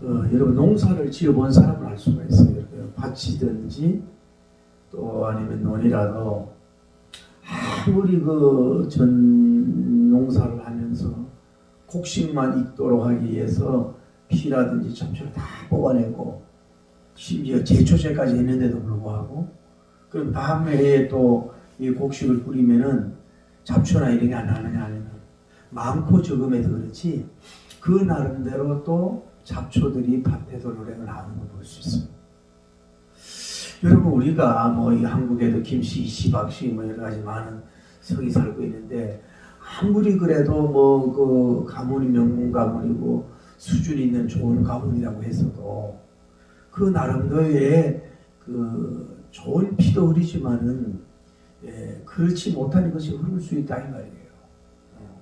여러분 농사를 지어본 사람은 알 수가 있어요. 밭이든지 또 아니면 논이라도 아무리 그 전 농사를 하면서 곡식만 익도록 하기 위해서 피라든지 잡초를 다 뽑아내고 심지어 제초제까지 했는데도 불구하고 그럼 다음 해에 또 이 곡식을 뿌리면은 잡초나 이런 게 안 나느냐 하면 많고 적음에도 그렇지 그 나름대로 또 잡초들이 밭에도 노력을 하는 걸 볼 수 있어요. 여러분 우리가 뭐 이 한국에도 김씨, 이씨, 박씨 뭐 여러 가지 많은 성이 살고 있는데 아무리 그래도 뭐 그 가문이 명문 가문이고 수준 있는 좋은 가문이라고 해서도 그 나름대로의 그 좋은 피도 흐르지만은 그렇지 못한 것이 흐를 수 있다 이 말이에요.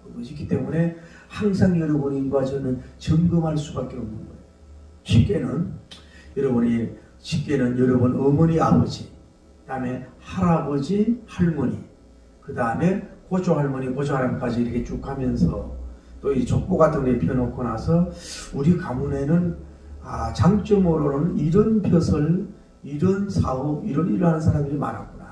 그것이기 때문에 항상 여러분과 저는 점검할 수밖에 없는 거예요. 쉽게는 여러분 어머니, 아버지, 그 다음에 할아버지, 할머니, 그 다음에 고조할머니, 고조할머니까지 이렇게 쭉 가면서 또 이 족보 같은 데 펴놓고 나서 우리 가문에는 장점으로는 이런 벼슬, 이런 사업, 이런 일을 하는 사람들이 많았구나.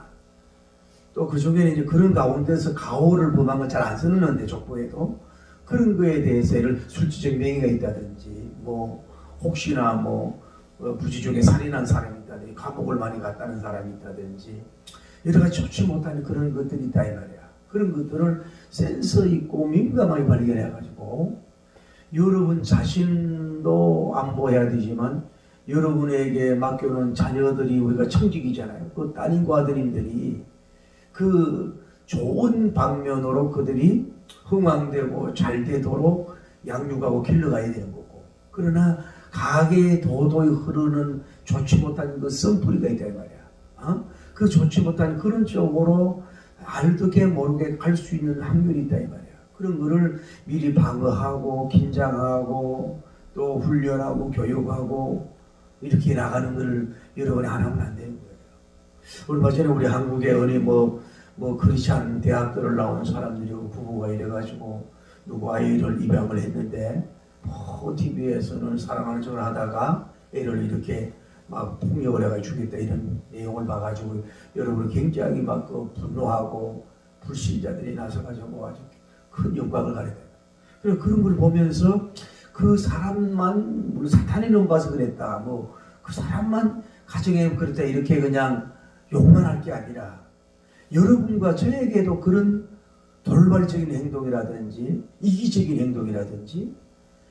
또 그 중에는 이제 그런 가운데서 가오를 범한 건 잘 안 쓰는데 족보에도 그런 거에 대해서 예를 술주정 명예가 있다든지 뭐 혹시나 뭐 부지중에 살인한 사람이 있다든지 감옥을 많이 갔다는 사람이 있다든지 여러 가지 좋지 못한 그런 것들이 있다 이 말이야. 그런 것들을 센서 있고 민감하게 발견해 가지고 여러분 자신도 안보해야 되지만 여러분에게 맡겨놓은 자녀들이 우리가 청직이잖아요. 그 따님과 아드님들이 그 좋은 방면으로 그들이 흥왕되고 잘 되도록 양육하고 길러가야 되는 거고 그러나 가게에 도도히 흐르는 좋지 못한 그 썬뿌리가 있다 이 말이야. 그 좋지 못한 그런 쪽으로 알게 모르게 갈 수 있는 확률이 있다 이 말이야. 그런 거를 미리 방어하고 긴장하고 또 훈련하고 교육하고 이렇게 나가는 걸 여러분이 안 하면 안 되는 거예요. 얼마 전에 우리 한국에 어느 뭐 그렇지 않은 대학들을 나온 사람들이 부부가 이래가지고 누구 아이를 입양을 했는데 TV에서는 사랑하는 척을 하다가 애를 이렇게 막 폭력을 해가지고 죽였다 이런 내용을 봐가지고 여러분 굉장히 막 분노하고 불신자들이 나서가지고 아주 큰 영광을 가렸다. 그래서 그런 걸 보면서 그 사람만 물론 사탄의 눈 봐서 그랬다. 뭐 그 사람만 가정에 그랬다 이렇게 그냥 욕만 할 게 아니라 여러분과 저에게도 그런 돌발적인 행동이라든지 이기적인 행동이라든지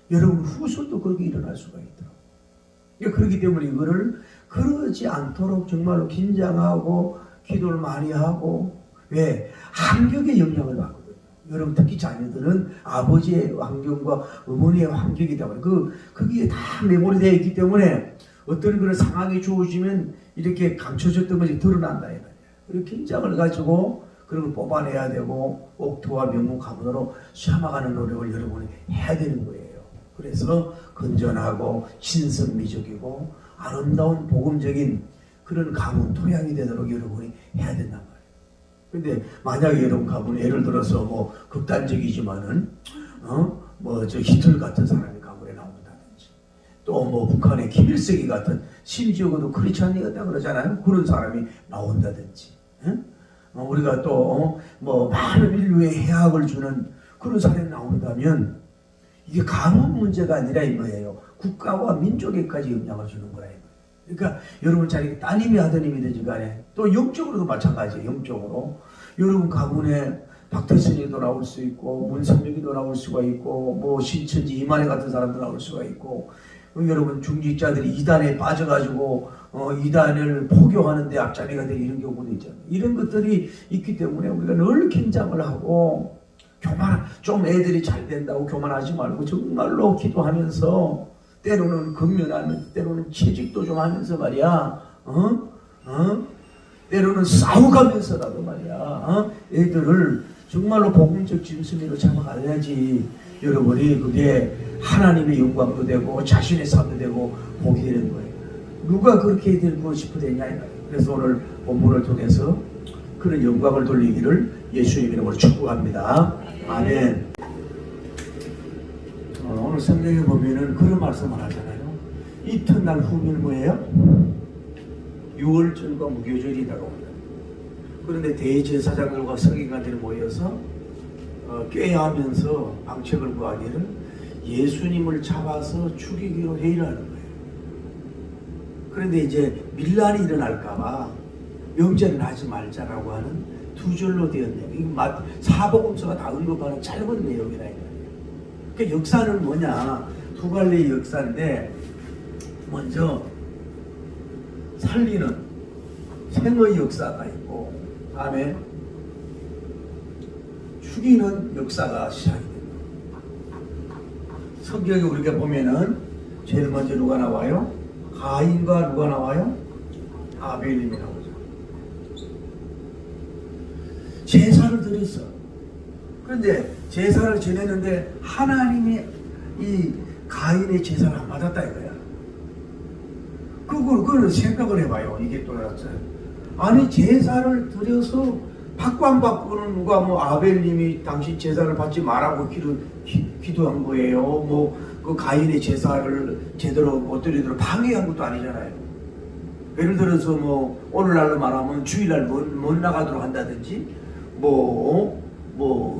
여러분 후손도 그렇게 일어날 수가 있더라고요. 그렇기 때문에 이거를 그러지 않도록 정말로 긴장하고 기도를 많이 하고 왜? 환경의 영향을 받거든요. 여러분 특히 자녀들은 아버지의 환경과 어머니의 환경이기 때문에 거기에 다 메모리되어 있기 때문에 어떤 그런 상황이 주어지면 이렇게 감춰졌던 것이 드러난다. 그리고 긴장을 가지고 그런 걸 뽑아내야 되고 옥토와 명문 가문으로 삼아가는 노력을 여러분이 해야 되는 거예요. 그래서 건전하고 신성미적이고 아름다운 복음적인 그런 가문 토양이 되도록 여러분이 해야 된단 말이에요. 근데 만약에 여러분 가문이 예를 들어서 뭐 극단적이지만은 저 히틀 같은 사람이 가문에 나온다든지 또 뭐 북한의 김일성이 같은 심지어도 크리스찬이었다 그러잖아요. 그런 사람이 나온다든지 우리가 또 뭐 많은 인류에 해악을 주는 그런 사람이 나온다면 이게 가문 문제가 아니라 이거예요. 국가와 민족에까지 영향을 주는 거예요. 그러니까 여러분 자기 따님이 아드님이든지 간에 또 영적으로도 마찬가지예요. 영적으로 여러분 가문에 박태선이도 나올 수 있고 문선명이도 나올 수가 있고 뭐 신천지 이만희 같은 사람도 나올 수가 있고 여러분 중직자들이 이단에 빠져가지고 이단을 포교하는데 앞잡이가 되는 이런 경우도 있잖아요. 이런 것들이 있기 때문에 우리가 늘 긴장을 하고 좀 애들이 잘 된다고 교만하지 말고 정말로 기도하면서 때로는 근면하면서 때로는 채직도 좀 하면서 말이야 때로는 싸워가면서라도 말이야 애들을 정말로 복음적 짐승으로 잡아가야지 여러분이 그게 하나님의 영광도 되고 자신의 삶도 되고 복이 되는 거예요. 누가 그렇게 되고 싶으냐 그래서 오늘 본문을 통해서 그런 영광을 돌리기를 예수님 이름으로 축복합니다. 아멘. 오늘 성경에 보면은 그런 말씀을 하잖아요. 이튿날 후면 뭐예요? 유월절과 무교절이 다가옵니다. 그런데 대제사장들과 서기관들이 모여서 꾀하면서 방책을 구하기를 예수님을 잡아서 죽이기로 회의를 하는 거예요. 그런데 이제 밀란이 일어날까봐 명절은 하지 말자라고 하는 두 절로 되었네요. 이거 사복음서가 다 언급하는 짧은 내용이라 이거예요. 그러니까 역사는 뭐냐? 두 갈래의 역사인데, 먼저 살리는 생의 역사가 있고, 다음에 죽이는 역사가 시작이 됩니다. 성경에 우리가 보면은 제일 먼저 누가 나와요? 가인과 누가 나와요? 아벨이 나오죠. 제사를 드렸어. 그런데 제사를 지냈는데 하나님이 이 가인의 제사를 안 받았다 이거야. 그걸 생각을 해봐요. 이게 또 아니 제사를 드려서 받고 안 받고는 누가 아벨님이 당신 제사를 받지 말라고 기도한 거예요. 그 가인의 제사를 제대로 못 드리도록 방해한 것도 아니잖아요. 예를 들어서 오늘날로 말하면 주일날 못 나가도록 한다든지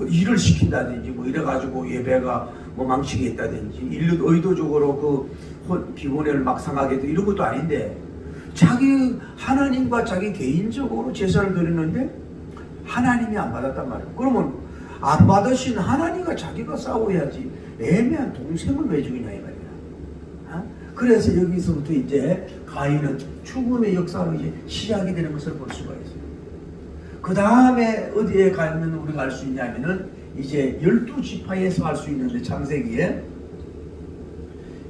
일을 시킨다든지 이래가지고 예배가 망치게 했다든지 의도적으로 기본회를 막 상하게 해도 이런 것도 아닌데, 자기 하나님과 자기 개인적으로 제사를 드리는데 하나님이 안 받았단 말이에요. 그러면 안 받으신 하나님과 자기가 싸워야지 애매한 동생을 왜 죽이냐 이 말이야. 그래서 여기서부터 이제 가인은 죽음의 역사로 이제 시작이 되는 것을 볼 수가 있어요. 그 다음에 어디에 가면 우리가 알 수 있냐면은 이제 12지파에서 알 수 있는데, 창세기에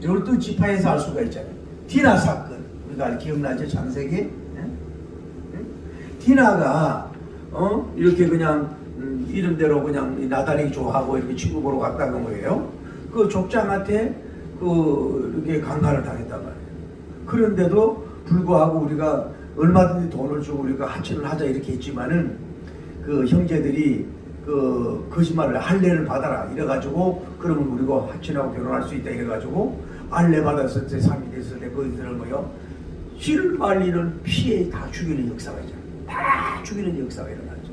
12지파에서 알 수가 있잖아요. 디나 사건 우리가 기억나죠? 창세기? 네? 디나가 이렇게 그냥 이름대로 그냥 나다리 좋아하고 이렇게 친구 보러 갔다는 거예요. 그 족장한테 이렇게 강간을 당했단 말이에요. 그런데도 불구하고 우리가 얼마든지 돈을 주고 우리가 하친을 하자 이렇게 했지만은 그 형제들이 거짓말을 할례를 받아라 이래가지고, 그러면 우리가 하친하고 결혼할 수 있다 이래가지고 할례 받았을 때 3이 됐을 때 거기들을 씨를 말리는 피해 다 죽이는 역사가 있잖아요. 다 죽이는 역사가 일어났죠.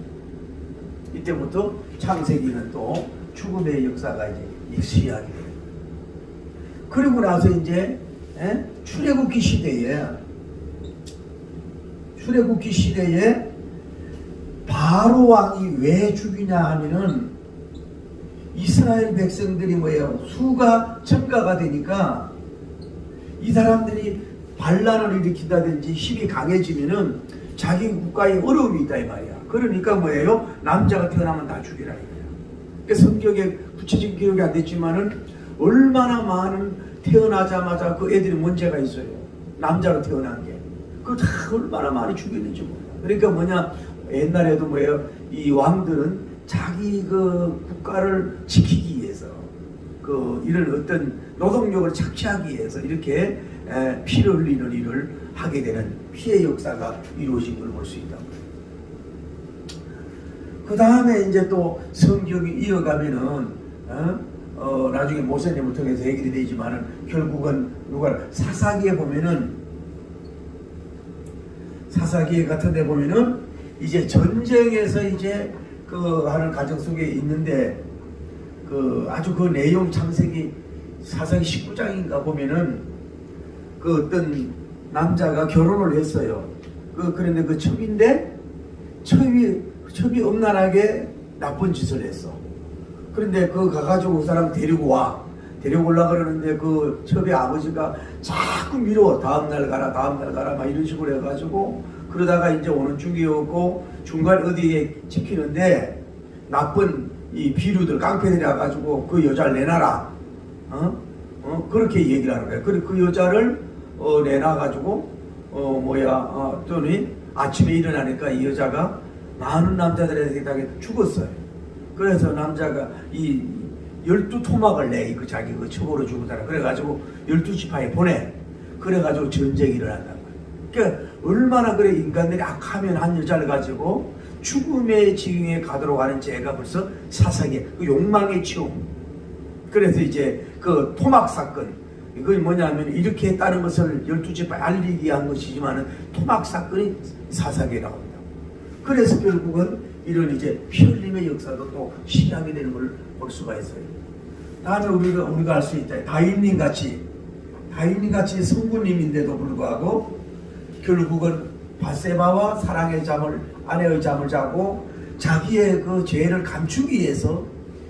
이때부터 창세기는 또 죽음의 역사가 이제 시작이 돼요. 그리고 나서 이제 출애굽기 시대에 바로 왕이 왜 죽이냐 하면은 이스라엘 백성들이 수가 첨가가 되니까 이 사람들이 반란을 일으킨다든지 힘이 강해지면은 자기 국가에 어려움이 있다 이 말이야. 그러니까 남자가 태어나면 다 죽이라 이거야. 그러니까 성경에 구체적인 기록이 안 됐지만은 얼마나 많은 태어나자마자 그 애들이 문제가 있어요. 남자로 태어난 게. 그거 다 얼마나 많이 죽이는지 몰라. 그러니까 옛날에도 이 왕들은 자기 국가를 지키기 위해서 이런 어떤 노동력을 착취하기 위해서 이렇게 피를 흘리는 일을 하게 되는 피해 역사가 이루어진 걸 볼 수 있다고. 그 다음에 이제 또 성경이 이어가면은 나중에 모세님을 통해서 얘기를 되지만은 결국은 사사기에 보면은 사사기 같은 데 보면은 이제 전쟁에서 이제 하는 가정 속에 있는데 아주 내용 창세기 사사기 19장인가 보면은 어떤 남자가 결혼을 했어요. 그런데 첩인데 첩이 엄란하게 나쁜 짓을 했어. 그런데 가가지고 그 사람 데리고 올라 그러는데 첩의 아버지가 자꾸 미뤄. 다음날 가라 막 이런 식으로 해가지고 그러다가 이제 오는 중이었고 중간 어디에 찍히는데 나쁜 이 비류들 깡패들이 와가지고 그 여자를 내놔라. 그렇게 얘기를 하는 거야. 그 여자를 내놔가지고 또는 아침에 일어나니까 이 여자가 많은 남자들에게 죽었어요. 그래서 남자가 이 12토막을 내 자기 첩으로 죽었잖아. 그래가지고 12지파에 보내. 그래가지고 전쟁이 일어난단 말이야. 그러니까 얼마나 인간들이 악하면 한 여자를 가지고 죽음의 징에 가도록 하는 죄가 벌써 사사기에 욕망의 치움. 그래서 이제 토막 사건 이건 뭐냐면 이렇게 했다는 것을 12지파에 알리기 위한 것이지만은 토막 사건이 사사기에 나옵니다. 그래서 결국은 이런 이제 피 흘림의 역사도 또 시작이 되는 걸 볼 수가 있어요. 다음에 우리가 알 수 있다. 다윗님 같이 성부님인데도 불구하고 결국은 바세바와 사랑의 잠을 아내의 잠을 자고 자기의 그 죄를 감추기 위해서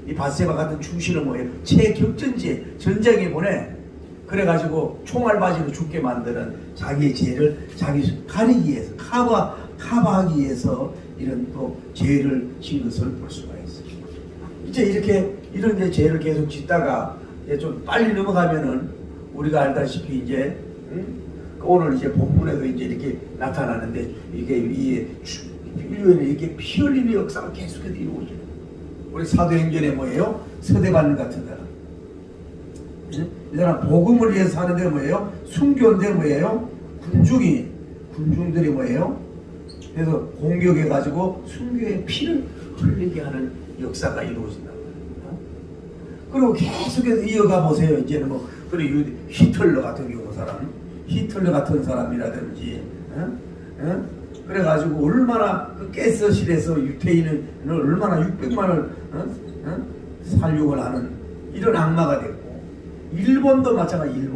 이 바세바 같은 충신을 뭐예요? 최격전지에 전쟁에 보내 그래가지고 총알바지로 죽게 만드는 자기의 죄를 자기 가리기 위해서 커버하기 위해서 이런 또 죄를 진 것을 볼 수가 있어요. 이제 이렇게 이런 죄를 계속 짓다가 이제 좀 빨리 넘어가면은 우리가 알다시피 이제 오늘 이제 본문에도 이제 이렇게 나타나는데 이게 인류에는 이렇게 피 흘리는 역사가 계속해서 이루어져요. 우리 사도행전에 뭐예요? 서대반 같은 사람. 이 사람 복음을 위해서 사는데 뭐예요? 순교인데 뭐예요? 군중들이 뭐예요? 그래서 공격해가지고 순교의 피를 흘리게 하는 역사가 이루어진단 말이에요. 그리고 계속해서 이어가 보세요. 이제는 뭐 그리고 히틀러 같은 경우 히틀러 같은 사람이라든지 그래가지고 얼마나 그 가스실에서 유태인을 얼마나 600만을 살육을 하는 이런 악마가 됐고 일본도 마찬가지.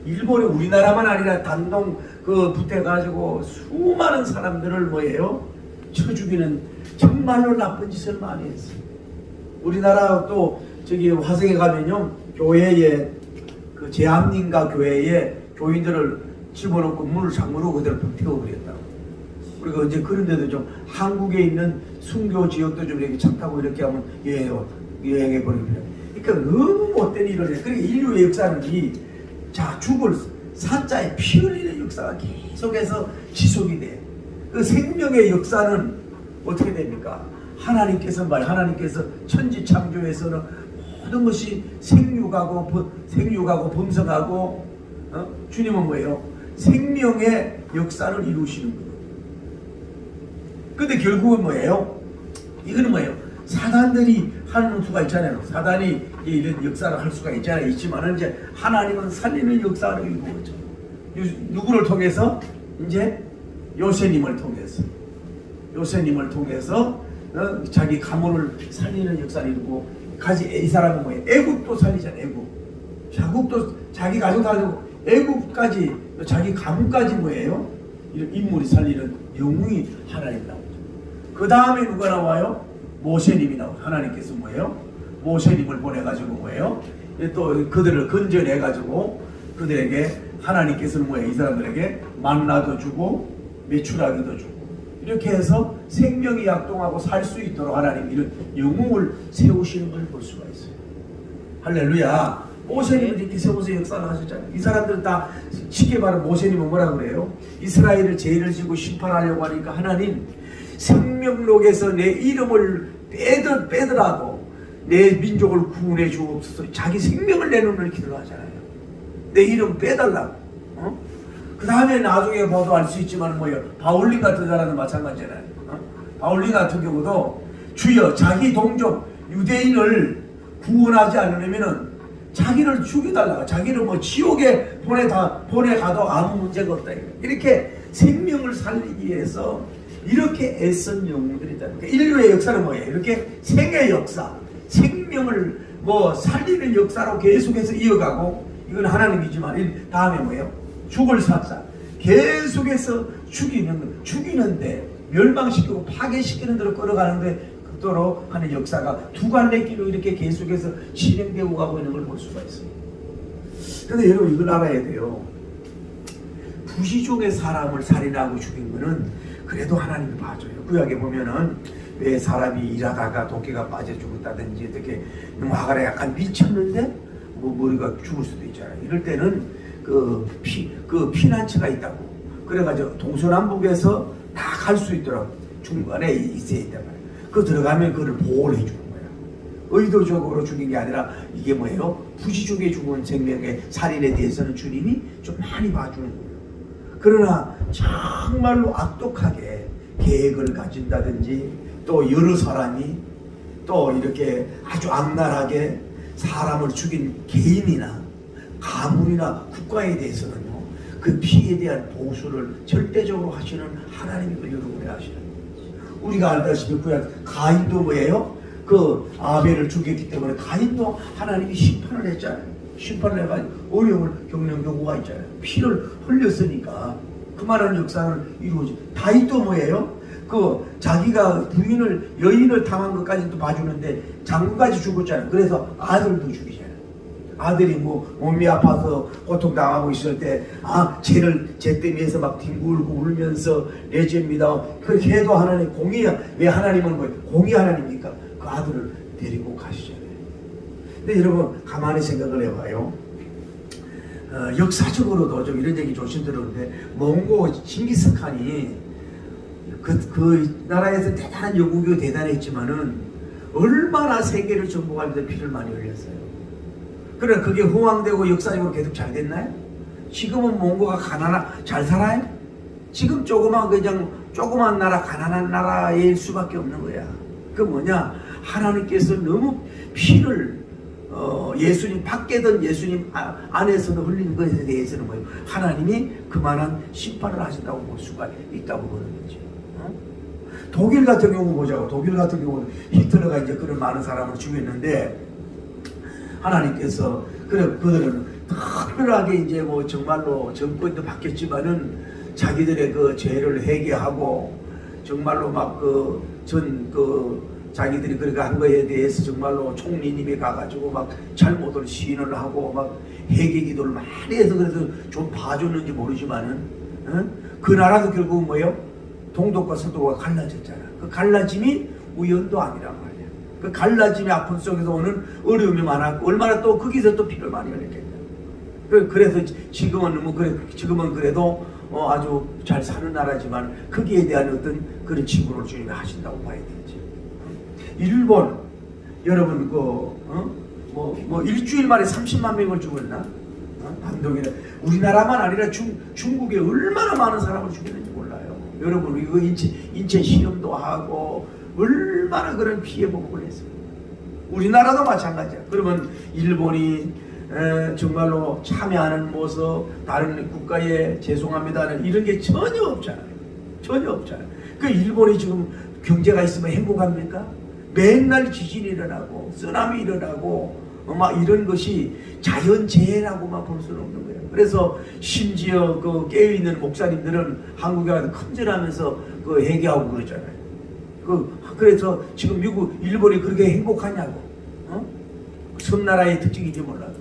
일본이 우리나라만 아니라 단동 그 붙어가지고 수많은 사람들을 뭐예요? 쳐 죽이는 정말로 나쁜 짓을 많이 했어요. 우리나라 또 저기 화성에 가면요 교회에 그 제암린가 교회에 교인들을 집어넣고 문을 잠그고 그대로 태워버렸다고. 그리고 이제 그런데도 좀 한국에 있는 순교 지역도 좀 이렇게 차 타고 이렇게 하면 여행해 버립니다. 그러니까 너무 못된 일을 해. 그러니까 인류의 역사는 죽을 사자에 피 흘리는 역사가 계속해서 지속이 돼. 그 생명의 역사는 어떻게 됩니까? 하나님께서 천지 창조에서는 모든 것이 생육하고 번성하고 주님은 뭐예요? 생명의 역사를 이루시는 거예요. 근데 결국은 뭐예요? 이거는 뭐예요? 사단들이 하는 수가 있잖아요. 사단이 이런 역사를 할 수가 있지만은 이제 하나님은 살리는 역사를 이루었죠. 누구를 통해서? 이제 요새님을 통해서 자기 가문을 살리는 역사를 이루고 이 사람은 뭐예요? 애국도 살리잖아요. 자국도 자기 가족 살리고 애국까지 자기 가문까지 뭐예요? 이런 인물이 살리는 영웅이 하나님 나오죠. 그 다음에 누가 나와요? 모세님이 나와요. 하나님께서 뭐예요? 모세님을 보내가지고 뭐예요? 또 그들을 건져내가지고 그들에게 하나님께서는 뭐예요? 이 사람들에게 만나도 주고 메추라기도 주고 이렇게 해서 생명이 약동하고 살 수 있도록 하나님 이런 영웅을 세우시는 걸 볼 수가 있어요. 할렐루야. 모세님을 이렇게 세워서 역사를 하셨잖아요. 이 사람들은 다 쉽게 말하면 모세님은 뭐라 그래요? 이스라엘을 죄를 지고 심판하려고 하니까 하나님 생명록에서 내 이름을 빼더라도 내 민족을 구원해 주옵소서. 자기 생명을 내놓는 기도를 하잖아요. 내 이름 빼달라고. 그 다음에 나중에 봐도 알 수 있지만 뭐예요? 바울린 같은 사람은 마찬가지잖아요. 바울린 같은 경우도 주여 자기 동족 유대인을 구원하지 않으려면은 자기를 죽여달라고. 자기를 뭐 지옥에 보내가도 아무 문제가 없다. 이렇게 생명을 살리기 위해서 이렇게 애쓴 영웅들이 있다. 그러니까 인류의 역사는 뭐예요? 이렇게 생의 역사, 생명을 뭐 살리는 역사로 계속해서 이어가고 이건 하나님이지만 다음에 뭐예요? 죽을 사자. 계속해서 죽이는데 멸망시키고 파괴시키는 대로 끌어가는데 그토록 하는 역사가 두 갈래 길로 이렇게 계속해서 진행되고 가고 있는 걸 볼 수가 있어요. 그런데 여러분 이걸 알아야 돼요. 부시종의 사람을 살인하고 죽인 거는 그래도 하나님이 봐줘요. 구약에 보면은 왜 사람이 일하다가 도끼가 빠져 죽었다든지 어떻게 화가에 약간 미쳤는데 뭐 머리가 죽을 수도 있잖아요. 이럴 때는 그 피난처가 있다고. 그래가지고 동서남북에서 다 갈 수 있도록 중간에 있어야 있단 말이에요. 그 들어가면 그를 보호를 해주는 거야. 의도적으로 죽인 게 아니라 이게 뭐예요? 부시중에 죽은 생명의 살인에 대해서는 주님이 좀 많이 봐주는 거예요. 그러나 정말로 악독하게 계획을 가진다든지 또 여러 사람이 또 이렇게 아주 악랄하게 사람을 죽인 개인이나 가문이나 국가에 대해서는요, 그 피에 대한 보수를 절대적으로 하시는 하나님이 여러분이 아시는 거예요. 우리가 알다시피 구약 가인도 뭐예요? 그 아벨을 죽였기 때문에 가인도 하나님이 심판을 했잖아요. 심판을 해가지고 어려움을 겪는 경우가 있잖아요. 피를 흘렸으니까 그만한 역사를 이루어지. 다윗도 뭐예요? 그 자기가 여인을 당한 것까지도 봐주는데 장군까지 죽었잖아요. 그래서 아들도 죽이잖아요. 아들이 몸이 아파서 고통당하고 있을 때 죄 때문에 해서 막 뒹굴고 울면서 내 죄입니다. 그렇게 해도 하나님 공의야. 왜 하나님은 뭐예요? 공의 하나님입니까? 그 아들을 데리고 가시잖아요. 근데 여러분 가만히 생각을 해봐요. 역사적으로도 좀 이런 얘기 조심 들었는데 몽고 징기스칸이 그 나라에서 대단한 영국이 대단했지만은 얼마나 세계를 정복하면서 피를 많이 흘렸어요. 그래 그게 흥왕되고 역사적으로 계속 잘 됐나요? 지금은 몽고가 잘 살아요? 지금 조그만 나라 가난한 나라일 수밖에 없는 거야. 그 뭐냐? 하나님께서 너무 피를 예수님 밖에든 예수님 안에서도 흘리는 것에 대해서는 뭐예요? 하나님이 그만한 심판을 하신다고 볼 수가 있다고 보는 거죠. 독일 같은 경우 보자고. 독일 같은 경우는 히틀러가 이제 그런 많은 사람을 죽였는데 하나님께서 그들은 특별하게 이제 정말로 정권도 바뀌었지만은 자기들의 그 죄를 회개하고 정말로 막 자기들이 그렇게 한 거에 대해서 정말로 총리님이 가가지고 막 잘못을 시인을 하고 막 회개기도를 많이 해서 그래서 좀 봐줬는지 모르지만은 그 나라도 결국은 뭐예요? 동독과 서독과 갈라졌잖아. 그 갈라짐이 우연도 아니란 말이야. 그 갈라짐의 아픔 속에서 오는 어려움이 많았고 얼마나 또 거기서 또 피를 많이 흘렸겠냐. 그래서 지금은 그래도 아주 잘 사는 나라지만 거기에 대한 어떤 그런 징후를 주님이 하신다고 봐야 되지. 일본 여러분 일주일 만에 30만 명을 죽였나? 반동이나 우리나라만 아니라 중국에 얼마나 많은 사람을 죽였는지 몰라요. 여러분 이거 인체 실험도 하고 얼마나 그런 피해 복구를 했어요. 우리나라도 마찬가지야. 그러면 일본이 정말로 참여하는 모습, 다른 국가에 죄송합니다는 이런 게 전혀 없잖아요. 전혀 없잖아요. 그 일본이 지금 경제가 있으면 행복합니까? 맨날 지진이 일어나고 쓰나미 일어나고 막 이런 것이 자연재해라고만 볼 수는 없는 거예요. 그래서 심지어 그 깨어있는 목사님들은 한국에 가서 큰절하면서 회개하고 그러잖아요. 그래서 지금 일본이 그렇게 행복하냐고. 섬나라의 특징인지 몰라도.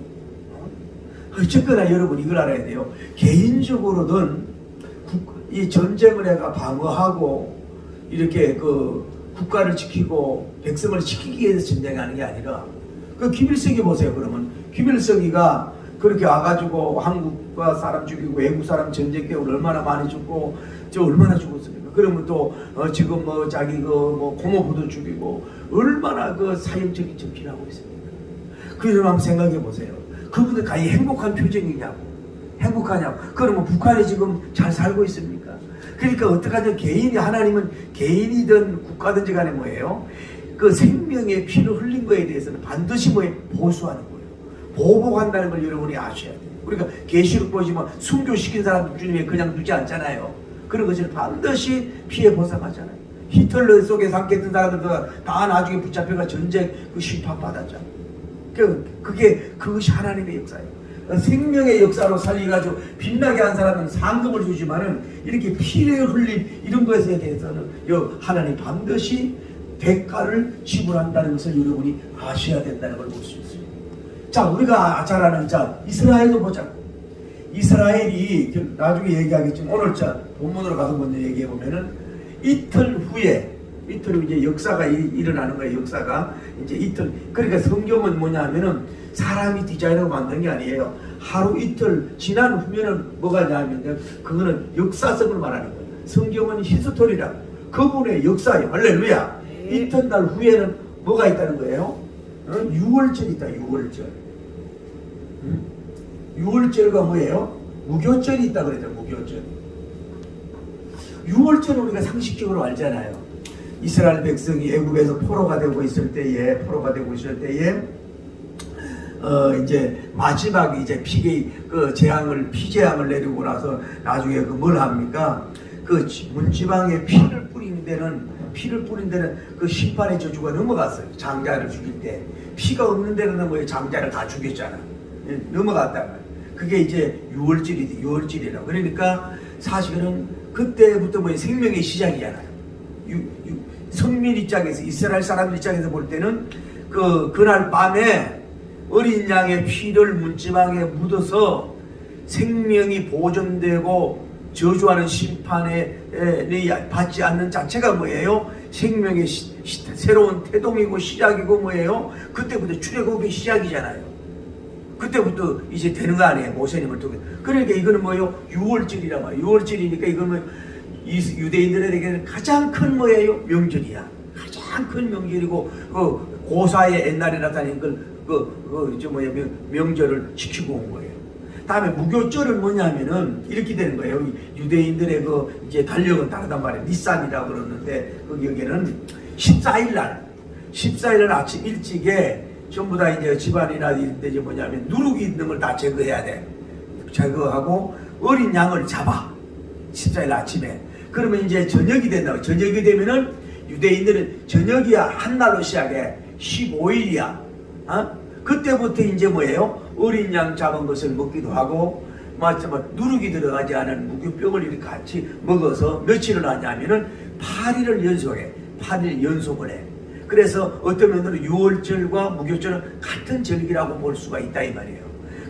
어쨌거나 여러분 이걸 알아야 돼요. 개인적으로든 이 전쟁을 해가 방어하고 이렇게 국가를 지키고 백성을 지키기 위해서 전쟁하는 게 아니라 김일성이 보세요. 그러면 김일성이가 그렇게 와가지고 한국과 사람 죽이고 외국 사람 전쟁 때문에 얼마나 많이 죽고 얼마나 죽었습니까? 그러면 또 지금 자기 고모부도 죽이고 얼마나 사형적인 전피를 하고 있습니까? 그럼 한번 생각해 보세요. 그분들 가히 행복한 표정이냐고. 행복하냐고. 그러면 북한이 지금 잘 살고 있습니까? 그러니까 어떡하든 하나님은 개인이든 국가든지 간에 뭐예요? 그 생명의 피를 흘린 거에 대해서는 반드시 보수하는 거예요. 보복한다는 걸 여러분이 아셔야 돼요. 그러니까 계시록 보시면 순교시킨 사람 주님이 그냥 두지 않잖아요. 그런 것을 반드시 피해 보상하잖아요. 히틀러 속에 삼켰던 사람들도 다 나중에 붙잡혀가 전쟁 심판 받았잖아요. 그것이 하나님의 역사예요. 생명의 역사로 살려가지고 빛나게 한 사람은 상급을 주지만은 이렇게 피를 흘린 이런 것에 대해서는 하나님 반드시 대가를 지불한다는 것을 여러분이 아셔야 된다는 걸 볼 수 있어요. 자, 우리가 잘 아는 이스라엘도 보자고. 이스라엘이 나중에 얘기하겠지만 오늘 본문으로 가서 먼저 얘기해 보면은 이틀 후에 이제 역사가 일어나는 거예요. 역사가 이제 이틀. 그러니까 성경은 뭐냐면은 사람이 디자인하고 만든 게 아니에요. 하루 이틀 지난 후면은 뭐가 냐면 그거는 역사성을 말하는 거예요. 성경은 히스토리라. 그분의 역사예요. 할렐루야. 이튿날 후에는 뭐가 있다는 거예요? 6월절이 있다. 6월절. 6월절과 뭐예요? 무교절이 있다 그랬죠. 무교절. 6월절은 우리가 상식적으로 알잖아요. 이스라엘 백성이 애굽에서 포로가 되고 있을 때에 이제 마지막 이제 피재앙을 내리고 나서 나중에 그 뭘 합니까? 그 문지방에 피를 뿌린 데는 그 심판의 저주가 넘어갔어요. 장자를 죽일 때 피가 없는 데는 뭐 장자를 다 죽였잖아. 넘어갔다가 그게 이제 6월절이라고. 그러니까 사실은 그때부터 뭐 생명의 시작이잖아요. 성민 입장에서, 이스라엘 사람 입장에서 볼 때는 그날 밤에 어린 양의 피를 문지방에 묻어서 생명이 보존되고 저주하는 심판에 받지 않는 자체가 뭐예요? 생명의 새로운 태동이고 시작이고 뭐예요? 그때부터 출애굽의 시작이잖아요. 그때부터 이제 되는 거 아니에요? 모세님을 통해. 그러니까 이거는 뭐예요? 6월절이란 말이에요. 6월절이니까 이거는 유대인들에게는 가장 큰 뭐예요? 명절이야. 가장 큰 명절이고 그 고사의 옛날에 나타낸 명절을 지키고 온 거예요. 다음에 무교절은 뭐냐면은 이렇게 되는 거예요. 유대인들의 이제 달력은 다르단 말이에요. 니산이라고 그러는데 거기에는 14일 날 아침 일찍에 전부 다 이제 집안이나 이런데 이제 뭐냐면 누룩이 있는 걸 다 제거해야 돼. 제거하고 어린 양을 잡아. 14일 아침에. 그러면 이제 저녁이 된다고. 저녁이 되면은 유대인들은 저녁이야 한 날로 시작해. 15일이야. 그때부터 이제 뭐예요? 어린 양 잡은 것을 먹기도 하고, 누룩이 들어가지 않은 무교병을 이렇게 같이 먹어서 며칠을 하냐면은 8일을 연속을 해. 그래서 어떤 면으로 6월절과 무교절은 같은 절기라고 볼 수가 있다 이 말이에요.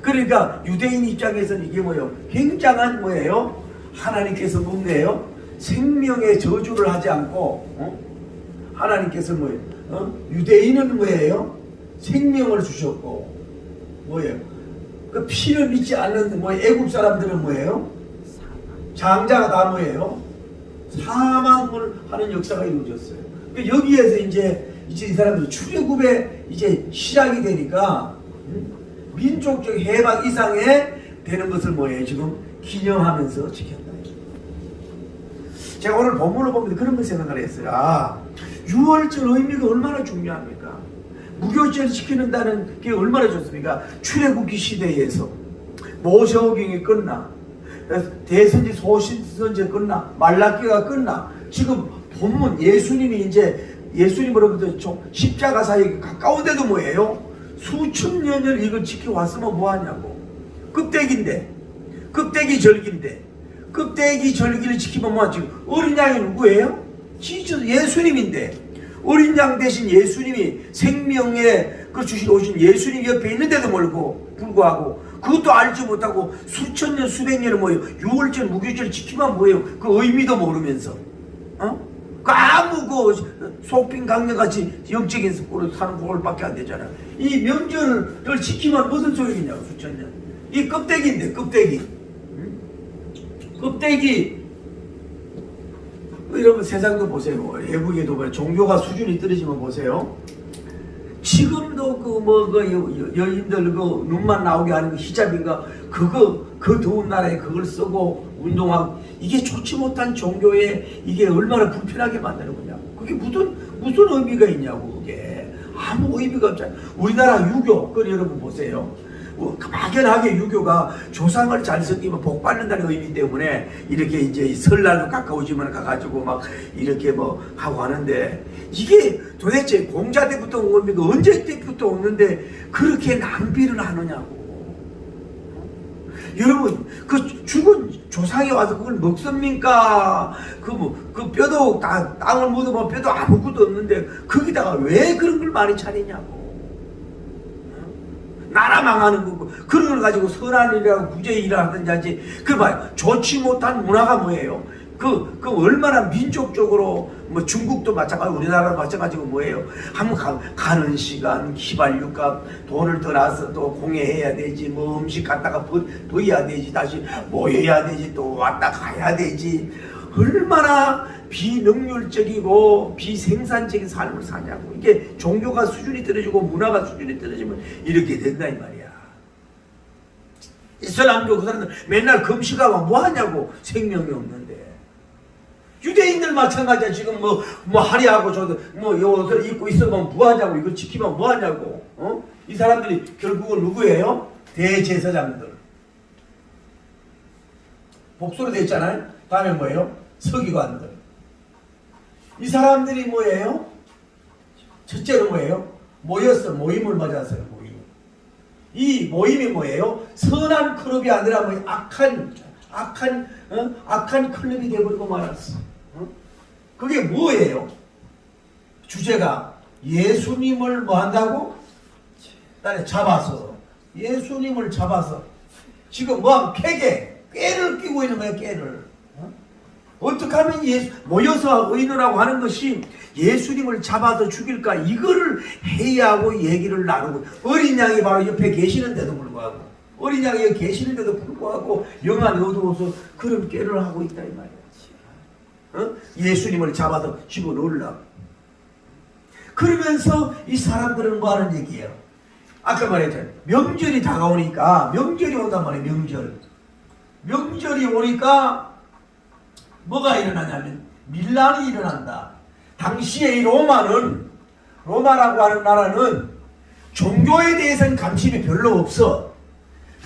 그러니까 유대인 입장에서는 이게 뭐예요? 굉장한 뭐예요? 하나님께서 뭐예요? 생명의 저주를 하지 않고, 하나님께서 뭐예요? 유대인은 뭐예요? 생명을 주셨고, 뭐예요? 그 피를 믿지 않는 애굽 사람들은 뭐예요? 장자가 다 뭐예요? 사망을 하는 역사가 이루어졌어요. 여기에서 이제 이 사람들이 출애굽의 이제 시작이 되니까 민족적 해방 이상의 되는 것을 뭐예요? 지금 기념하면서 지켰다. 제가 오늘 본문을 보면서 그런 걸 생각을 했어요. 6월절 의미가 얼마나 중요합니까? 무교절을 지키는다는 게 얼마나 좋습니까? 출애굽기 시대에서 모세오경이 끝나, 대선지 소신선지 끝나, 말라기가 끝나, 지금 본문 예수님으로부터 십자가 사이 가까운데도 뭐예요? 수천 년을 이걸 지켜왔으면 뭐하냐고. 껍데기 절기를 지키면 뭐하지? 어린 양이 누구예요? 예수님인데, 어린 양 대신 예수님이 생명의 주신 오신 예수님 옆에 있는데도 불구하고 그것도 알지 못하고 수천 년 수백 년을 뭐예요? 6월절 무교절 지키면 뭐예요? 그 의미도 모르면서 아무 속빈 강령같이 영적인 습관으로 사는 그걸밖에 안 되잖아. 이 명절을 지키면 무슨 소용이냐고. 수천 년. 이 껍데기인데 껍데기. 여러분 세상도 보세요. 외국에도 종교가 수준이 떨어지면 보세요. 지금도 여인들 눈만 나오게 하는 히잡인가 그 더운 나라에 그걸 쓰고 운동하고, 이게 좋지 못한 종교에 이게 얼마나 불편하게 만드는 거냐고. 그게 무슨 의미가 있냐고. 그게 아무 의미가 없잖아요. 우리나라 유교, 여러분 보세요. 막연하게 유교가 조상을 잘 섬기면 복 받는다는 의미 때문에 이렇게 이제 설날도 가까워지면 가가지고 막 이렇게 하고 하는데, 이게 도대체 공자 때부터 온 겁니까? 언제 때부터 오는데 그렇게 낭비를 하느냐고. 여러분, 그 죽은 조상이 와서 그걸 먹습니까? 그 뼈도 땅을 묻으면 뼈도 아무것도 없는데 거기다가 왜 그런 걸 많이 차리냐고. 나라 망하는 거고, 그런 걸 가지고 선한 일이라고 구제 일을 하든지 하지. 좋지 못한 문화가 뭐예요? 얼마나 민족적으로, 중국도 마찬가지고, 우리나라도 마찬가지고 뭐예요? 한번 가는 시간, 휘발유값, 돈을 더 나서 또 공예해야 되지, 음식 갖다가 버려야 되지, 다시 모여야 되지, 또 왔다 가야 되지. 얼마나 비능률적이고 비생산적인 삶을 사냐고. 이게 종교가 수준이 떨어지고 문화가 수준이 떨어지면 이렇게 된다 이 말이야. 이슬람교 그 사람들 맨날 금식하고 뭐하냐고. 생명이 없는데. 유대인들 마찬가지야. 지금 하리하고 저도 옷을 입고 있으면 뭐하냐고. 이거 지키면 뭐하냐고. 이 사람들이 결국은 누구예요? 대제사장들. 복수로 되어 있잖아요. 다음에 뭐예요? 서기관들. 이 사람들이 뭐예요? 첫째로 뭐예요? 모임을 맞았어요. 모임. 이 모임이 뭐예요? 선한 클럽이 아니라 뭐 악한 클럽이 되어버리고 말았어. 그게 뭐예요? 주제가 예수님을 뭐 한다고? 잡아서. 예수님을 잡아서. 지금 뭐하면 꾀를 끼고 있는 거예요, 꾀를. 어떻게 하면 모여서 의논하고 하는 것이 예수님을 잡아서 죽일까? 이거를 해야 하고 얘기를 나누고, 어린 양이 바로 옆에 계시는데도 불구하고, 어린 양이 여기 계시는데도 불구하고 영안이 어두워서 그런 꾀를 하고 있다 이 말이야. 예수님을 잡아서 집어넣으려고. 그러면서 이 사람들은 뭐 하는 얘기예요? 아까 말했잖아요. 명절이 다가오니까, 명절이 온단 말이에요. 명절이 오니까 뭐가 일어나냐면 밀란이 일어난다. 당시에 이 로마라고 하는 나라는 종교에 대해서는 관심이 별로 없어.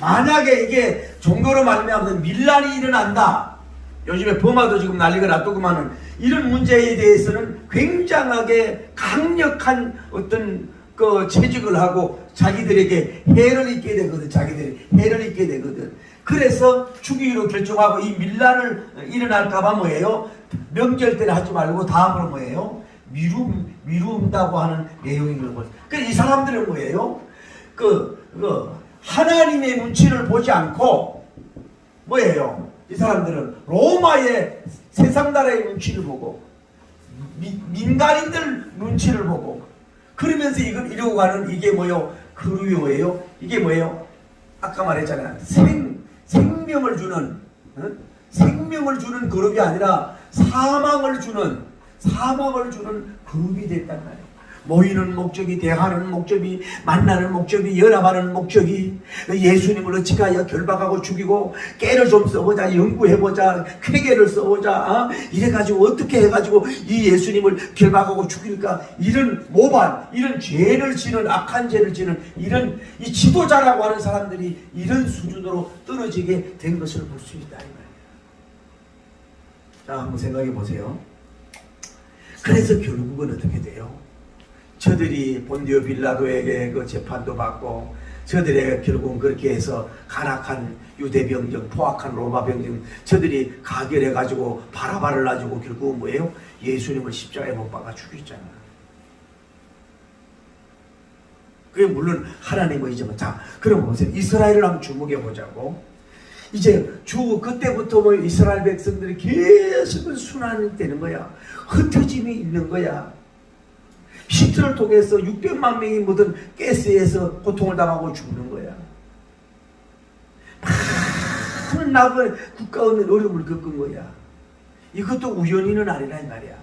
만약에 이게 종교로 말미암아서 밀란이 일어난다. 요즘에 버마도 지금 난리가 놔두고만은 이런 문제에 대해서는 굉장하게 강력한 어떤 그 채직을 하고 자기들에게 해를 입게 되거든. 그래서 죽이기로 결정하고 이 밀란을 일어날까봐 뭐예요? 명절 때는 하지 말고 다음으로 뭐예요? 미룬다고 하는 내용인 거죠. 그러니까 이 사람들은 뭐예요? 하나님의 눈치를 보지 않고 뭐예요? 이 사람들은 로마의 세상 나라의 눈치를 보고 민간인들 눈치를 보고 그러면서 이걸 이루고 가는 이게 뭐예요? 그루요예요. 이게 뭐예요? 아까 말했잖아요. 생명을 주는 그룹이 아니라 사망을 주는 그룹이 됐단 말이에요. 모이는 목적이, 대화하는 목적이, 만나는 목적이, 연합하는 목적이 예수님을 어찌 하여 결박하고 죽이고 깨를 좀 써보자, 연구해보자, 쾌계를 써보자, 이래가지고 어떻게 해가지고 이 예수님을 결박하고 죽일까, 이런 모반, 이런 죄를 지는, 악한 죄를 지는 이런 이 지도자라고 하는 사람들이 이런 수준으로 떨어지게 된 것을 볼 수 있다 이 말이에요. 자, 한번 생각해 보세요. 그래서 결국은 어떻게 돼요? 저들이 본디오 빌라도에게 그 재판도 받고 저들에게 결국은 그렇게 해서 간악한 유대 병정, 포악한 로마 병정 저들이 가결해가지고 바라바를 놔주고 결국은 뭐예요? 예수님을 십자가에 못 박아 죽였잖아. 그게 물론 하나님이지만, 자, 그럼 보세요. 이스라엘을 한번 주목해 보자고. 이제 그때부터 뭐 이스라엘 백성들이 계속 순환이 되는 거야. 흩어짐이 있는 거야. 히트를 통해서 600만 명이 모든 가스에서 고통을 당하고 죽는 거야. 많은 나그네 국가의 어려움을 겪은 거야. 이것도 우연히는 아니라 이 말이야.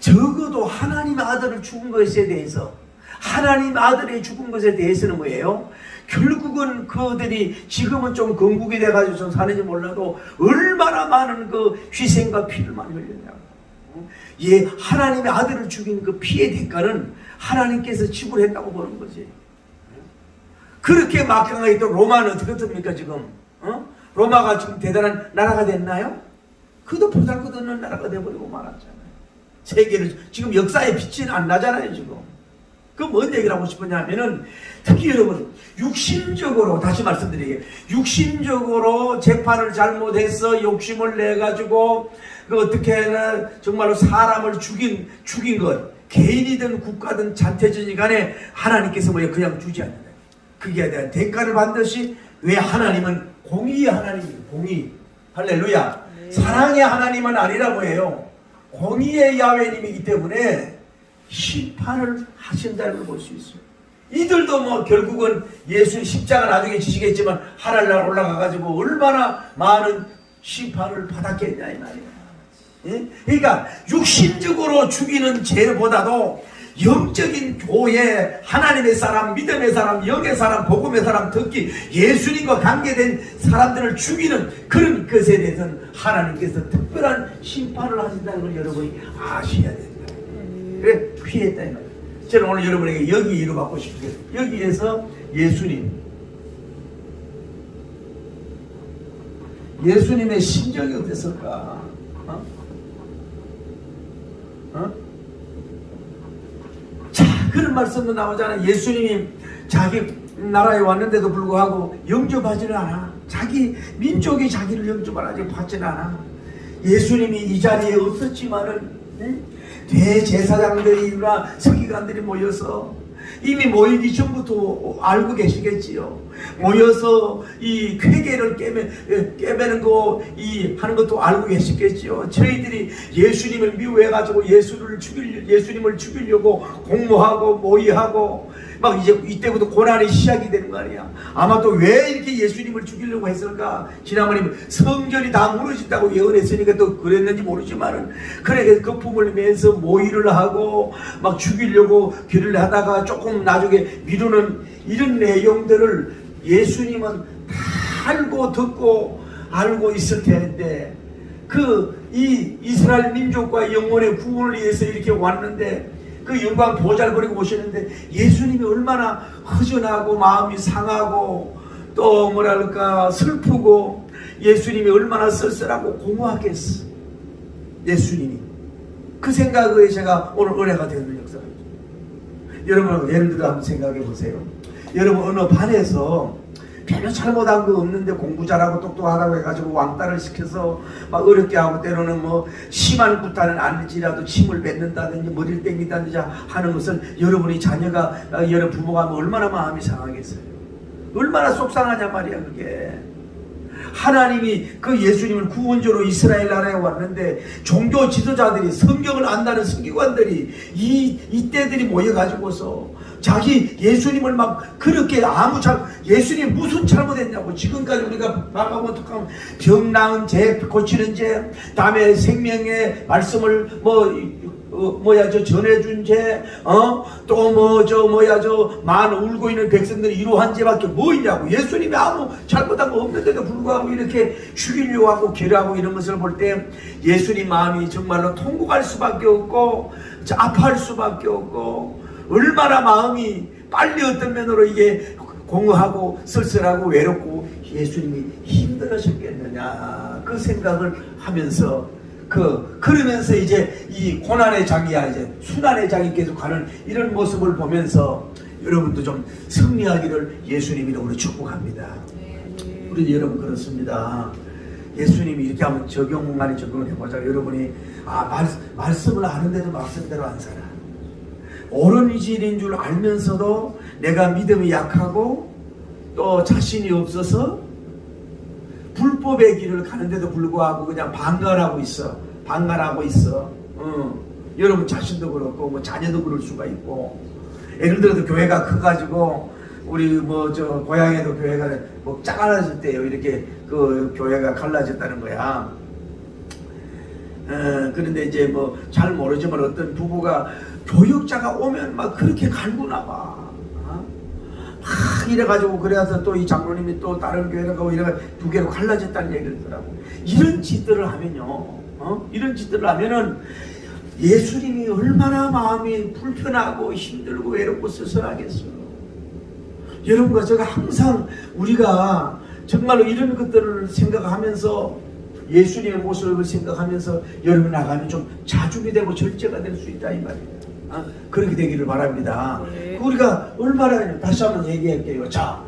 적어도 하나님의 아들을 죽은 것에 대해서, 하나님 아들이 죽은 것에 대해서는 뭐예요? 결국은 그들이 지금은 좀 건국이 돼가지고 좀 사는지 몰라도 얼마나 많은 그 희생과 피를 많이 흘렸냐고. 하나님의 아들을 죽인 그 피의 대가는 하나님께서 지불했다고 보는 거지. 그렇게 막강하게 또 로마는 어떻게 됩니까 지금? 로마가 지금 대단한 나라가 됐나요? 그도 보잘것없는 나라가 돼버리고 말았잖아요. 세계를 지금 역사의 빛이 안 나잖아요 지금. 그 뭔 얘기를 하고 싶었냐면은 특히 여러분 육신적으로 다시 말씀드리게 육신적으로 재판을 잘못해서 욕심을 내가지고 그 어떻게나 정말로 사람을 죽인 것 개인이든 국가든 잔태전이 간에 하나님께서 뭐예요? 그냥 주지 않는다. 그게 대한 대가를 반드시 왜 하나님은 공의의 하나님이에요. 공의. 할렐루야. 네. 사랑의 하나님은 아니라 뭐예요? 공의의 야훼님이기 때문에 심판을 하신다는 걸 볼 수 있어요. 이들도 뭐 결국은 예수 십자가 나중에 지시겠지만 하늘날 올라가가지고 얼마나 많은 심판을 받았겠냐 이 말이에요. 예? 그러니까 육신적으로 죽이는 죄보다도 영적인 교회, 하나님의 사람, 믿음의 사람, 영의 사람, 복음의 사람, 특히 예수님과 관계된 사람들을 죽이는 그런 것에 대해서는 하나님께서 특별한 심판을 하신다는 걸 여러분이 아셔야 됩니다. 그래 피했다 이 말이에요. 저는 오늘 여러분에게 여기 이루받고 싶어요. 여기에서 예수님의 심정이 어땠을까? 자, 그런 말씀도 나오잖아요. 예수님이 자기 나라에 왔는데도 불구하고 영접하지는 않아. 자기 민족이 자기를 영접하지 받지는 않아. 예수님이 이 자리에 없었지만은 대제사장들이나 서기관들이 모여서 이미 모이기 전부터 알고 계시겠지요. 모여서 이 회개를 깨매는 거 하는 것도 알고 계시겠지요. 저희들이 예수님을 미워해가지고 예수님을 죽이려고 공모하고 모의하고 막 이제 이때부터 고난이 시작이 되는 거 아니야. 아마 또 왜 이렇게 예수님을 죽이려고 했을까? 지난번에 성전이 다 무너진다고 예언했으니까 또 그랬는지 모르지만은 그래 거품을 내서 모의를 하고 막 죽이려고 길을 하다가 조금 나중에 미루는 이런 내용들을 예수님은 다 알고 듣고 알고 있을 텐데 이 이스라엘 민족과 영혼의 구원을 위해서 이렇게 왔는데 그 영광 보잘거리고 오시는데 예수님이 얼마나 허전하고 마음이 상하고 또 뭐랄까 슬프고 예수님이 얼마나 쓸쓸하고 공허하겠어. 예수님이 그 생각에 제가 오늘 은혜가 되는 역사입니다. 여러분 예를 들어 한번 생각해 보세요. 여러분 어느 반에서 별로 잘못한 거 없는데 공부 잘하고 똑똑하다고 해가지고 왕따를 시켜서 막 어렵게 하고 때로는 뭐 심한 구타는 아닐지라도 침을 뱉는다든지 머리를 땡긴다든지 하는 것은 여러분이 자녀가 여러분 부모가 얼마나 마음이 상하겠어요. 얼마나 속상하냐 말이야 그게. 하나님이 그 예수님을 구원자로 이스라엘 나라에 왔는데 종교 지도자들이 성경을 안다는 서기관들이 이때들이 모여가지고서 자기 예수님을 막 그렇게 예수님 무슨 잘못했냐고. 지금까지 우리가 막하고 어떡하면 병 나은 죄 고치는 죄, 다음에 생명의 말씀을 전해준 죄, 만 울고 있는 백성들이 이루한 죄밖에 뭐 있냐고. 예수님이 아무 잘못한 거 없는데도 불구하고 이렇게 죽이려고 하고 괴로워하고 이런 것을 볼 때 예수님 마음이 정말로 통곡할 수밖에 없고 아파할 수밖에 없고 얼마나 마음이 빨리 어떤 면으로 이게 공허하고 쓸쓸하고 외롭고 예수님이 힘들으셨겠느냐 그 생각을 하면서 그러면서 이제 이 고난의 장이야 이제 순환의 장이 계속 가는 이런 모습을 보면서 여러분도 좀 승리하기를 예수님 이름으로 축복합니다. 우리 여러분 그렇습니다. 예수님이 이렇게 한번 적용을 해보자. 여러분이 말씀을 아는데도 말씀대로 안 살아. 옳은 진인 줄 알면서도 내가 믿음이 약하고 또 자신이 없어서 불법의 길을 가는데도 불구하고 그냥 방관하고 있어. 여러분 자신도 그렇고 뭐 자녀도 그럴 수가 있고. 예를 들어서 교회가 커가지고 우리 고향에도 교회가 작아졌대요. 이렇게 그 교회가 갈라졌다는 거야. 그런데 이제 잘 모르지만 어떤 부부가 교육자가 오면 막 그렇게 갈구나 봐. 막 이래가지고 그래서 또 이 장로님이 또 다른 교회로 가고 이래가 두 개로 갈라졌다는 얘기를 하더라고. 이런 짓들을 하면요. 이런 짓들을 하면은 예수님이 얼마나 마음이 불편하고 힘들고 외롭고 쓸쓸하겠어요. 여러분과 제가 항상 우리가 정말로 이런 것들을 생각하면서 예수님의 모습을 생각하면서 여러분 나가면 좀 자중이 되고 절제가 될 수 있다 이 말이에요. 그렇게 되기를 바랍니다. 네. 우리가 얼마나 다시 한번 얘기할게요. 자,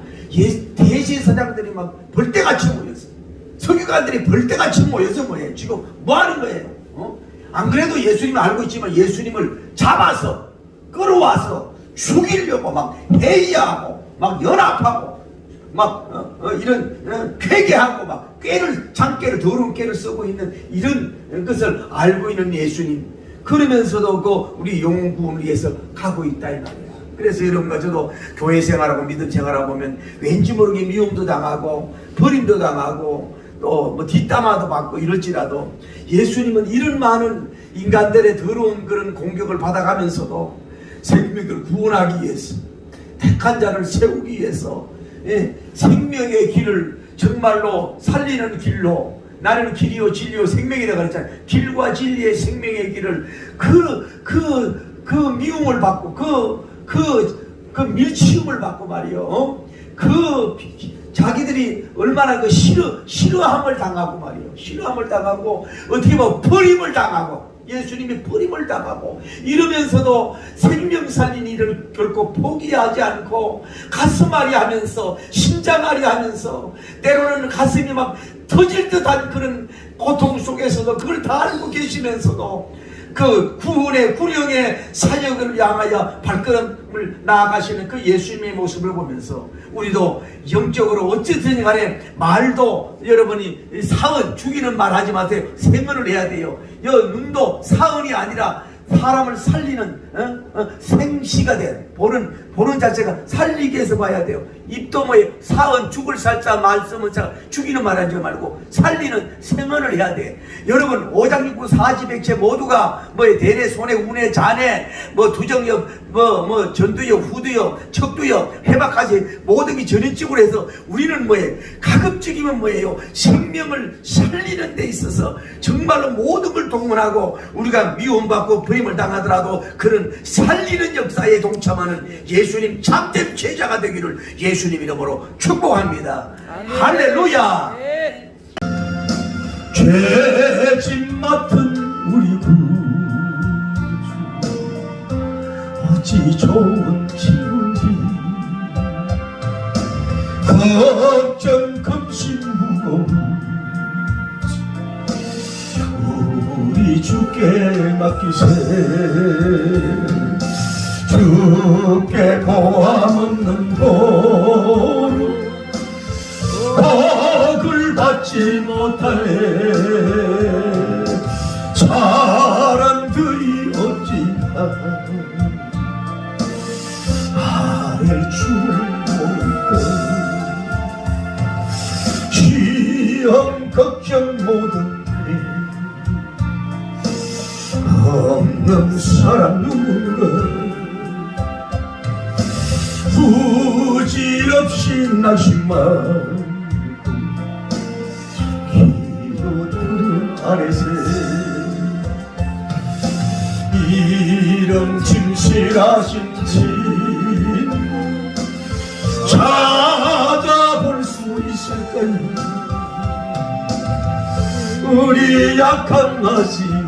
대제사장들이 막 벌떼같이 모였어요. 서기관들이 벌떼같이 모여서 뭐예요? 지금 뭐 하는 거예요? 안 그래도 예수님을 알고 있지만 예수님을 잡아서 끌어와서 죽이려고 막 회의하고 막 연합하고 막 이런 회개하고 막 장깨를 더러운 깨를 쓰고 있는 이런 것을 알고 있는 예수님. 그러면서도 우리 영혼 구원을 위해서 가고 있다 이 말이야. 그래서 여러분과 저도 교회 생활하고 믿음 생활하고 보면 왠지 모르게 미움도 당하고 버림도 당하고 또 뒷담화도 받고 이럴지라도 예수님은 이런 많은 인간들의 더러운 그런 공격을 받아가면서도 생명을 구원하기 위해서 택한 자를 세우기 위해서 생명의 길을 정말로 살리는 길로 나는 길이요 진리요 생명이라 그랬잖아요. 길과 진리의 생명의 길을 그 미움을 받고 그 밀치움을 받고 말이요. 자기들이 얼마나 그 싫어함을 당하고 말이요. 싫어함을 당하고 어떻게 보면 버림을 당하고 예수님이 버림을 당하고 이러면서도 생명 살린 일을 결코 포기하지 않고 가슴앓이 하면서 심장앓이 하면서 때로는 가슴이 막 터질 듯한 그런 고통 속에서도 그걸 다 알고 계시면서도 그 구원의 구령의 사역을 향하여 발걸음을 나아가시는 그 예수님의 모습을 보면서 우리도 영적으로 어쨌든 간에 말도 여러분이 사은 죽이는 말 하지 마세요. 생언을 해야 돼요. 눈도 사은이 아니라 사람을 살리는 생시가 돼. 보는 자체가 살리기 위해서 봐야 돼요. 입도 뭐예요? 사은 죽을 살자 말씀은 자 죽이는 말 하지 말고 살리는 생언을 해야 돼. 여러분 오장육부 사지백체 모두가 뭐에 대내 손에 운에 잔에 뭐 두정엽 뭐 전두엽 후두엽 척두엽 해박까지 모든 게 전인적으로 해서 우리는 뭐예요? 가급적이면 뭐예요? 생명을 살리는 데 있어서 정말로 모든 걸 동원하고 우리가 미움받고 버림을 당하더라도 그런 살리는 역사에 동참하는 예수님 참된 제자가 되기를 예수님 이름으로 축복합니다. 할렐루야. 죄짐 맡은 우리 구주 어찌 좋은 친구지. 걱정 금심 무거운 우리 주께 맡기세. 주께 고함 없는 도로 복을 받지 못하네. 사람들이 어찌나 나를 주목할 시험 걱정 모든 없는 사람 누군가 부질없이 나심만 기도들 아래세 이름 진실하신 진 찾아볼 수 있을까요? 우리 약한 마시고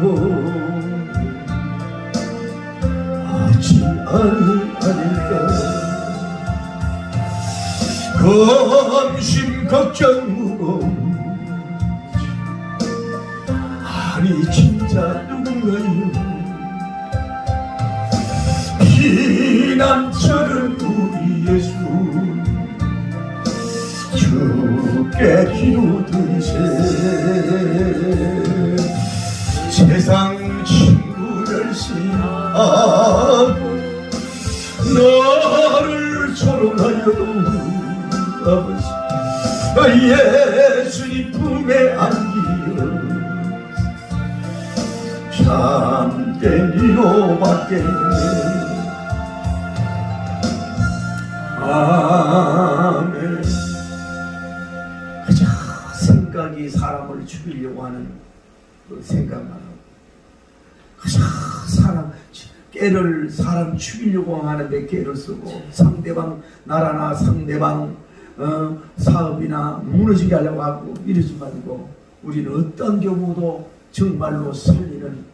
하지 아닐까. 검심 걱정 무거움 아니 진짜 누군가요? 피난처는 우리 예수 주께 기도드리세. 세상 친구 멸시하고 너를 조롱하여도 아버지 예수님 품에 안기어 참된 위로받게. 아멘. 그저 생각이 사람을 죽이려고 하는 그 생각만 하고 그저 깨를 사람 죽이려고 하는데 깨를 쓰고 상대방 나라나 상대방 사업이나 무너지게 하려고 하고 이러지 말고 우리는 어떤 경우도 정말로 살리는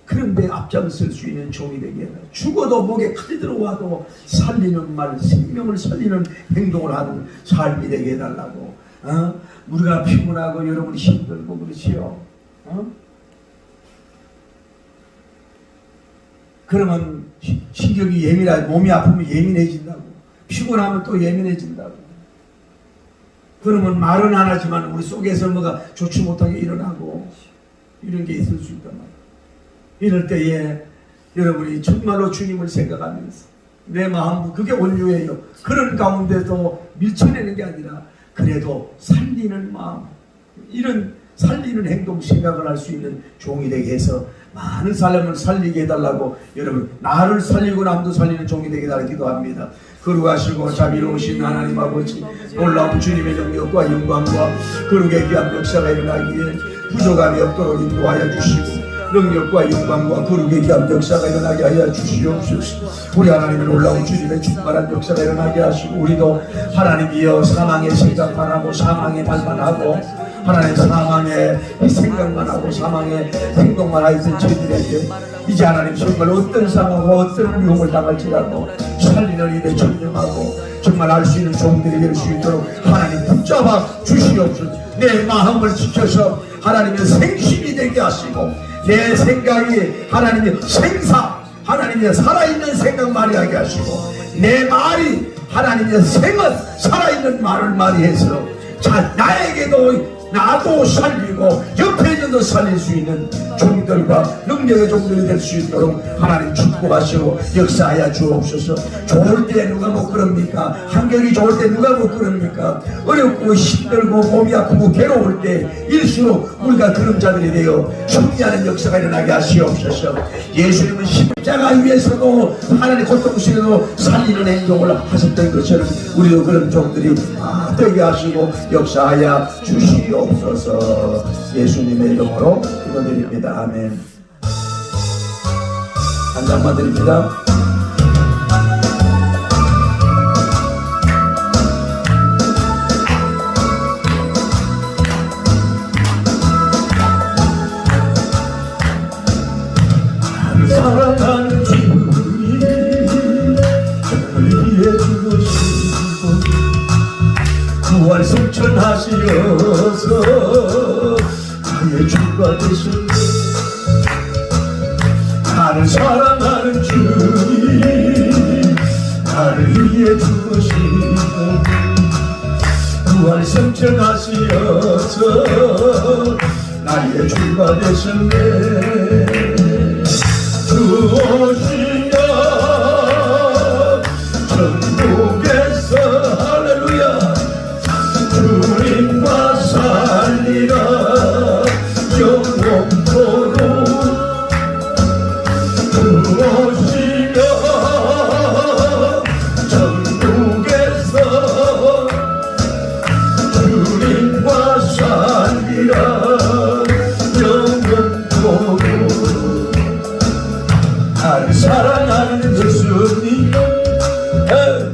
그런데 앞장설 수 있는 종이 되게 해라. 죽어도 목에 칼이 들어와도 살리는 말, 생명을 살리는 행동을 하는 삶이 되게 해달라고. 우리가 피곤하고 여러분이 힘들고 그렇지요. 그러면 신경이 예민하고 몸이 아프면 예민해진다고. 피곤하면 또 예민해진다고. 그러면 말은 안 하지만 우리 속에서 뭐가 좋지 못하게 일어나고 이런 게 있을 수 있단 말이에요. 이럴 때에 여러분이 정말로 주님을 생각하면서 내 마음 그게 온유해요. 그런 가운데도 밀쳐내는 게 아니라 그래도 살리는 마음 이런 살리는 행동 생각을 할 수 있는 종이 되게 해서 많은 사람을 살리게 해달라고 여러분 나를 살리고 남도 살리는 종이 되게 해달라고 기도합니다. 거룩하시고 자비로우신 하나님 아버지 놀라운 주님의 능력과 영광과 거룩의 귀한 역사가 일어나기에 부족함이 없도록 인도하여 주시고 능력과 영광과 거룩의 귀한 역사가 일어나게 하여 주시옵소서. 우리 하나님의 놀라운 주님의 충만한 역사가 일어나게 하시고, 우리도 하나님이여 사망의 생각만 하고 사망의 말만 하고 하나님 사망의 생각만 하고 사망의 행동만 하였던 저희들에게 이제 하나님 정말 어떤 상황과 어떤 위험을 당할지라도 살리는 일에 전념하고 정말 알 수 있는 종들이 될 수 있도록 하나님 붙잡아 주시옵소서. 내 마음을 지켜서 하나님의 생심이 되게 하시고, 내 생각이 하나님의 생사, 하나님의 살아있는 생각만이 하게 하시고, 내 말이 하나님의 생은 살아있는 말을 많이 해서 자 나에게도 나도 살리고 옆에 있는 도 살릴 수 있는 종들과 능력의 종들이 될 수 있도록 하나님 축복하시고 역사하여 주옵소서. 좋을 때 누가 못 그럽니까? 한결이 좋을 때 누가 못 그럽니까? 어렵고 힘들고 몸이 아프고 괴로울 때 일수록 우리가 그런 자들이 되어 승리하는 역사가 일어나게 하시옵소서. 예수님은 십자가 위에서도 하나님 고통스러도 살리는 행동을 하셨던 것처럼 우리도 그런 종들이 되게 하시고 역사하여 주시옵소서. 예수님의 이름으로 기도드립니다. 아멘. 한 장만 드립니다. 사랑하는 주님, 저를 위해 죽으시고 부활 성천하시어서 나의 주가 되셨네. 나를 사랑하는 주님, 나를 위해 죽으시고 부활 성천하시어서 나의 주가 되셨네. 주 오시면 천국에서 할렐루야 주님과 살리라 영원토록. 주 오시면 천국에서 주님과 살리라 영원토록. 나를 사랑하는 예수님,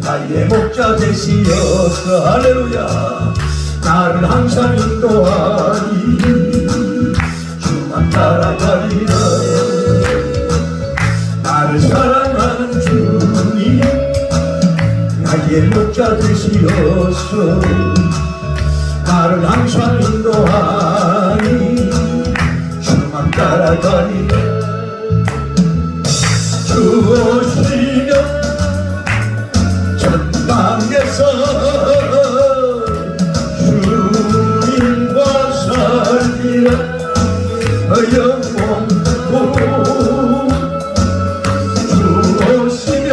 나의 목자 되시어서 할렐루야 나를 항상 인도하니 주만 따라가리라. 나를 사랑하는 주님, 나의 목자 되시어서 나를 항상 인도하니 주만 따라가리라. 주 오시면 전방에서 주님과 살리라 영원토록. 주 오시면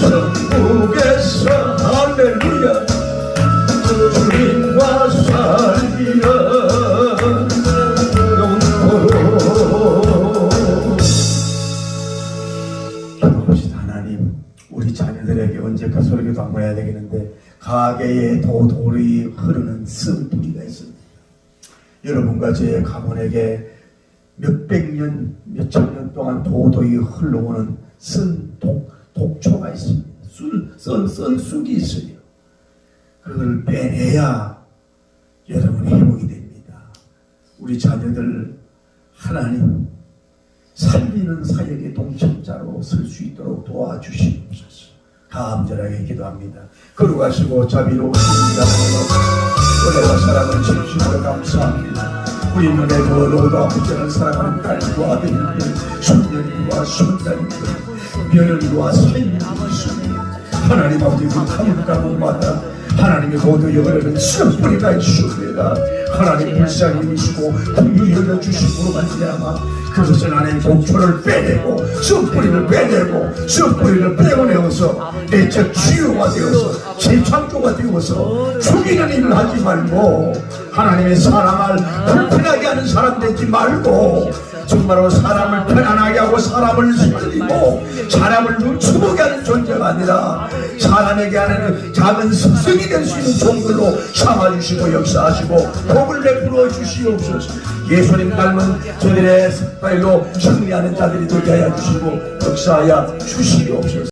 천국에서 할렐루야 주님과 살리라 영원토록. 우리 자녀들에게 언제까 소리도 안 모여야 되겠는데 가게에 도돌이 흐르는 쓴뿌리가 있습니다. 여러분과 제 가문에게 몇백 년, 몇천 년 동안 도도히 흘러오는 쓴 독초가 있습니다. 쓴 쑥이 있어요. 그걸 빼내야 여러분이 회복이 됩니다. 우리 자녀들 하나님 살리는 사역의 동참자로 설 수 있도록 도와주시옵소서. 감절하게 기도합니다. 거룩하시고 자비로우십니다. 은혜와 사랑을 진심으로 감사합니다. 우리 눈에 보여도 아프지 않은 사랑하는 딸과 아들님들, 손녀님과 손자님들, 며느리와 사인님들 있습니다. 하나님 아버지 그 가문 가문마다 하나님의 모두 여러분 쓴뿌리가 있습니다. 하나님 불쌍히이시고 긍휼히 여겨주심으로 말미암아 그것은 하나님 독초를 빼내고 쓴뿌리를 빼내고 쓴뿌리를 빼어내어서 내적 치유가 되어서 재창조가 되어서 죽이는 일을 하지 말고 하나님의 사랑을 불편하게 하는 사람 되지 말고 정말로 사람을 편안하게 하고 사람을 살리고 사람을 눈치보게 하는 존재가 아니라 사람에게 하는 작은 스승이 될 수 있는 종들로 삼아주시고 역사하시고 복을 베풀어 주시옵소서. 예수님 닮은 저들의 스타일로 승리하는 자들이 되게 하여 주시고 역사하여 주시옵소서.